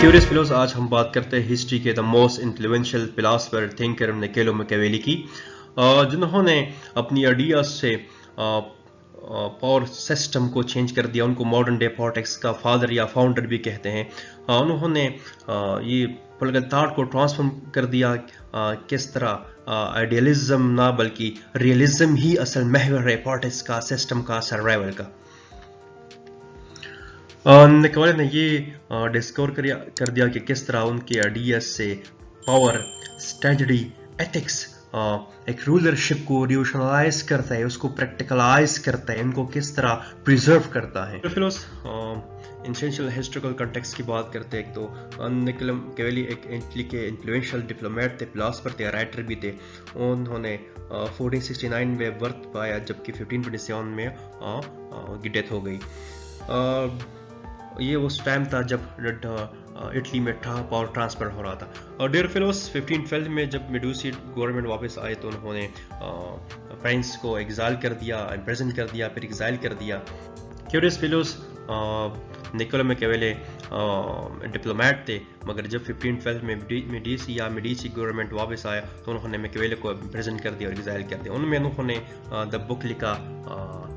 Curious fellows आज हम बात करते हैं हिस्ट्री के the most influential philosopher thinker Niccolo Machiavelli की, जिन्होंने अपनी आइडियाज से पावर सिस्टम को चेंज कर दिया। उनको मॉडर्न डे पॉलिटिक्स का फादर या फाउंडर भी कहते हैं। उन्होंने ये पॉलिटिकल थॉट को ट्रांसफॉर्म कर दिया। किस तरह आइडियलिज्म ना बल्कि रियलिज्म ही असल महवर है पॉलिटिक्स का, सिस्टम का, सर्वाइवल का। निकोलो ने ये डिस्कवर कर दिया कि किस तरह उनके आइडियाज से पावर, स्ट्रेटजी, एथिक्स एक रूलरशिप को रिवोल्यूशनलाइज करता है, उसको प्रैक्टिकलाइज करता है, उनको किस तरह प्रिजर्व करता है। एसेंशियल हिस्टोरिकल कॉन्टेक्स्ट की बात करते हैं तो निकोलो मैकियावेली एक इटली के इन्फ्लुएंशियल डिप्लोमेट थे, फिलोसफर थे, राइटर भी थे। उन्होंने 1469 में बर्थ पाया, जबकि 1527 में डेथ हो गई। ये उस टाइम था जब इटली में पावर ट्रांसफर हो रहा था। और डियर फेलोज, 1512 में जब मेडुसी गवर्नमेंट वापस आए तो उन्होंने प्रिंस को एग्जाइल कर दिया, इम्प्रिजन कर दिया, फिर एग्जाइल कर दिया। Curious fellows, Niccolo Machiavelli diplomat थे, मगर जब 1512 में मेडिसी गवर्नमेंट वापस आया तो उन्होंने मैकियावेली को इम्प्रिजन कर दिया और एग्जाइल कर दिया। उनमें उन्होंने द बुक लिखा,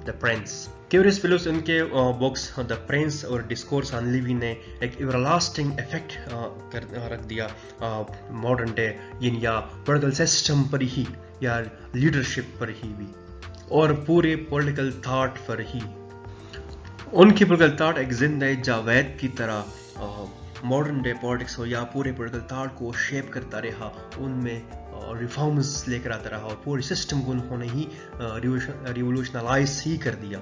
द प्रिंस। क्यूरियस फेलोज, इनके बुक्स द प्रिंस और डिस्कोर्स ऑन लिविंग ने एक एवरलास्टिंग इफेक्ट रख दिया मॉडर्न डे या पॉलिटिकल सिस्टम पर ही, या लीडरशिप पर ही भी, और पूरे पॉलिटिकल थॉट पर ही। उनकी पॉलिटिकल थॉट एक जिंदा जावेद की तरह मॉडर्न डे पॉलिटिक्स हो या पूरे पॉलिटिकल थॉट को शेप करता रहा, उनमें रिफॉर्म्स लेकर आता रहा और पूरे सिस्टम को उन्होंने ही रिवोल्यूशनलाइज ही कर दिया।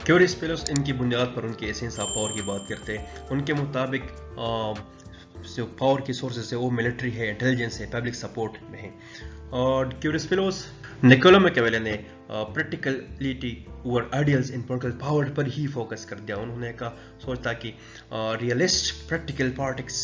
क्यूरियस फेलोज इनकी बुनियाद पर उनके एसेंस ऑफ पावर की बात करते हैं। उनके मुताबिक जो पावर की सोर्सेस है वो मिलिट्री है, इंटेलिजेंस है, पब्लिक सपोर्ट में है। और क्यूरियस फेलोज, निकोलो मैकियावेली ने प्रैक्टिकलिटी ओवर आइडियल्स इन पॉलिटिकल पावर पर ही फोकस कर दिया। उन्होंने सोचता कि realist practical politics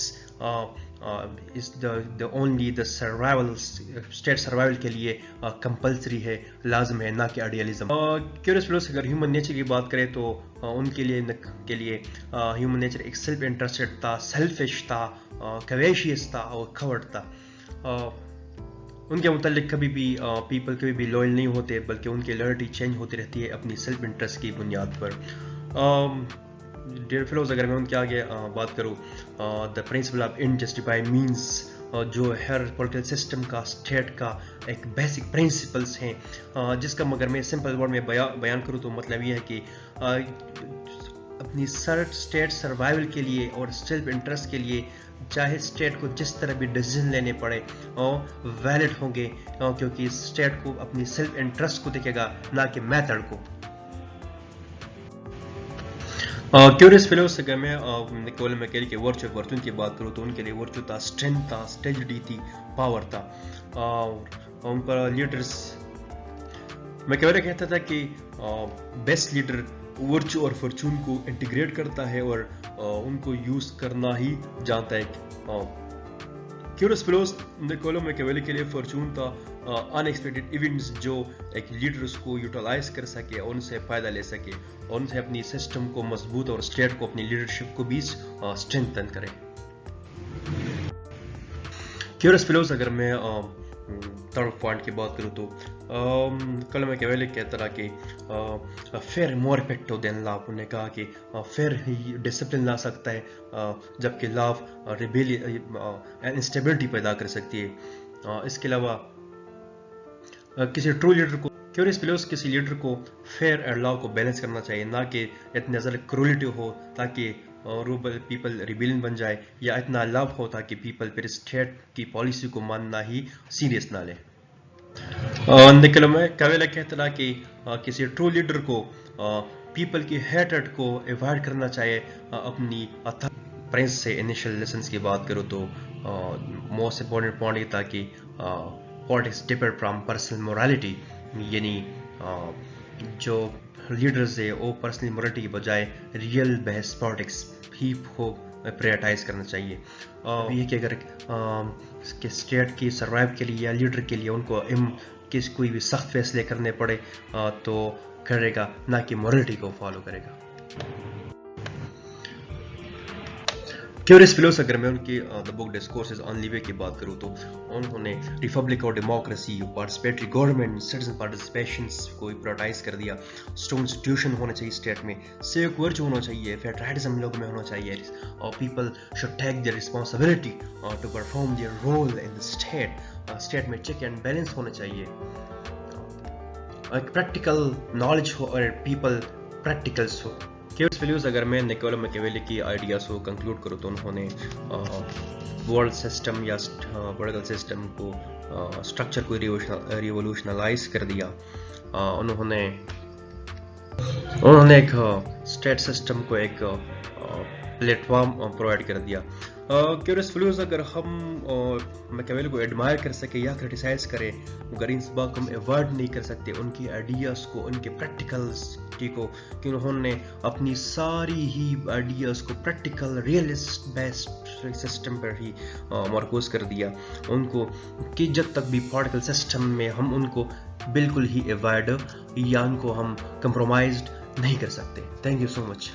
is the only the survival, state survival के लिए कंपलसरी है, लाजम है, ना कि आइडियलिज्म। क्यूरियस फेलोज, अगर ह्यूमन नेचर की बात करें तो उनके लिए ह्यूमन नेचर एक सेल्फ इंटरेस्टेड था, सेल्फिश था, कवेशियस था और कवर्ड था। उनके मुतालिक कभी भी पीपल कभी भी लॉयल नहीं होते, बल्कि उनकी लॉयल्टी चेंज होती रहती है अपनी सेल्फ इंटरेस्ट की बुनियाद पर। डियर फेलोज, अगर मैं उनके आगे बात करूँ, द प्रिंसिपल ऑफ इनजस्टिफाइड मीन्स, जो हर पॉलिटिकल सिस्टम का, स्टेट का एक बेसिक प्रिंसिपल्स हैं, जिसका मगर मैं सिंपल वर्ड में बयान करूँ तो मतलब ये है कि अपनी स्टेट सर्वाइवल के लिए और सेल्फ इंटरेस्ट के लिए चाहे स्टेट को जिस तरह भी डिसीजन लेने पड़े वैलिड होंगे, क्योंकि स्टेट को अपनी सेल्फ इंटरेस्ट को देखेगा, ना कि मेथड को। क्यूरियस फेलोज, अगर मैं निकोलो मैकियावेली के वर्चू वर्चून की बात करूँ तो उनके लिए वर्चू था, स्ट्रेंथ था, स्ट्रेटजी थी, पावर था। उन पर लीडर्स, मैकियावेली कहता था कि बेस्ट लीडर वर्चू और फॉर्चून को इंटीग्रेट करता है और उनको यूज करना ही जानता है। क्यूरियस फेलोज, निकोलो मैकियावेली के लिए फॉर्चून था अनएक्सपेक्टेड इवेंट्स जो एक लीडर्स को यूटिलाइज कर सके, उनसे फायदा ले सके, और उनसे अपनी सिस्टम को मजबूत और स्टेट को, अपनी लीडरशिप को भी स्ट्रेंथन करे। क्यूरियस फेलोज, अगर मैं थर्ड पॉइंट की बात करूँ तो निकोलो मैकियावेली कहता रहा कि fear more effective than love. उन्होंने कहा कि फेयर ही डिसिप्लिन ला सकता है, जबकि लव रिबेलियन, इंस्टेबिलिटी पैदा कर सकती है। इसके अलावा किसी ट्रू लीडर को, क्यूरियस फेलोज, किसी लीडर को फेयर और लव को बैलेंस करना चाहिए, ना कि इतनी ज़्यादा क्रूलिटी हो ताकि पीपल रिबेलियन बन जाए, या इतना लव हो ताकि पीपल फिर स्टेट की पॉलिसी को मानना ही सीरियस ना ले। निकोलो मैकियावेली कहता था कि किसी ट्रू लीडर को पीपल की हेटरेड को अवॉइड करना चाहिए। अपनी प्रिंस से इनिशियल लेसन्स की बात करूँ तो मोस्ट इम्पोर्टेंट पॉइंट ये था कि politics differ from personal morality, यानी जो लीडर्स है वो पर्सनल मोरालिटी के बजाय रियल बेस्ट पॉलिटिक्स ही को प्रायोरिटाइज करना चाहिए। ये कि अगर कि स्टेट की सर्वाइव के लिए या लीडर के लिए उनको कोई भी सख्त फैसले करने पड़े तो करेगा, ना कि मोरालिटी को फॉलो करेगा। क्यूरियस फिलोस अगर मैं उनकी द बुक डिस्कोर्सेस ऑन लिवे की बात करूँ तो उन्होंने रिपब्लिक और democracy, participatory government, citizen participation को प्रायोरिटाइज कर दिया। स्ट्रॉन्ग इंस्टीट्यूशन होना चाहिए स्टेट में, सिविक वर्च होना चाहिए, फेडरलिज्म लोगों में होना चाहिए, और people should take their responsibility to perform their role in the state. State में चेक एंड बैलेंस होना चाहिए, एक प्रैक्टिकल नॉलेज हो और पीपल प्रैक्टिकल्स हो। क्यूरियस वैल्यूज अगर मैं निकोलो मैकियावेली की आइडियाज को कंक्लूड करूँ तो उन्होंने वर्ल्ड सिस्टम या पॉलिटिकल सिस्टम को स्ट्रक्चर को रिवोल्यूशनलाइज कर दिया। उन्होंने एक स्टेट सिस्टम को एक प्लेटफॉर्म प्रोवाइड कर दिया। क्यूरियस वैल्यूज अगर हम मैकियावेली को एडमायर कर सके या क्रिटिसाइज करें, मगर इस बात को हम अवॉइड नहीं कर सकते उनकी आइडियाज़ को, उनके प्रैक्टिकल्स को, कि उन्होंने अपनी सारी ही आइडियाज़ को प्रैक्टिकल रियलिस्ट बेस्ड सिस्टम पर ही मरकूज कर दिया उनको, कि जब तक भी पॉलिटिकल सिस्टम में हम उनको बिल्कुल ही अवॉइड या उनको हम कंप्रोमाइज्ड नहीं कर सकते। Thank you so much.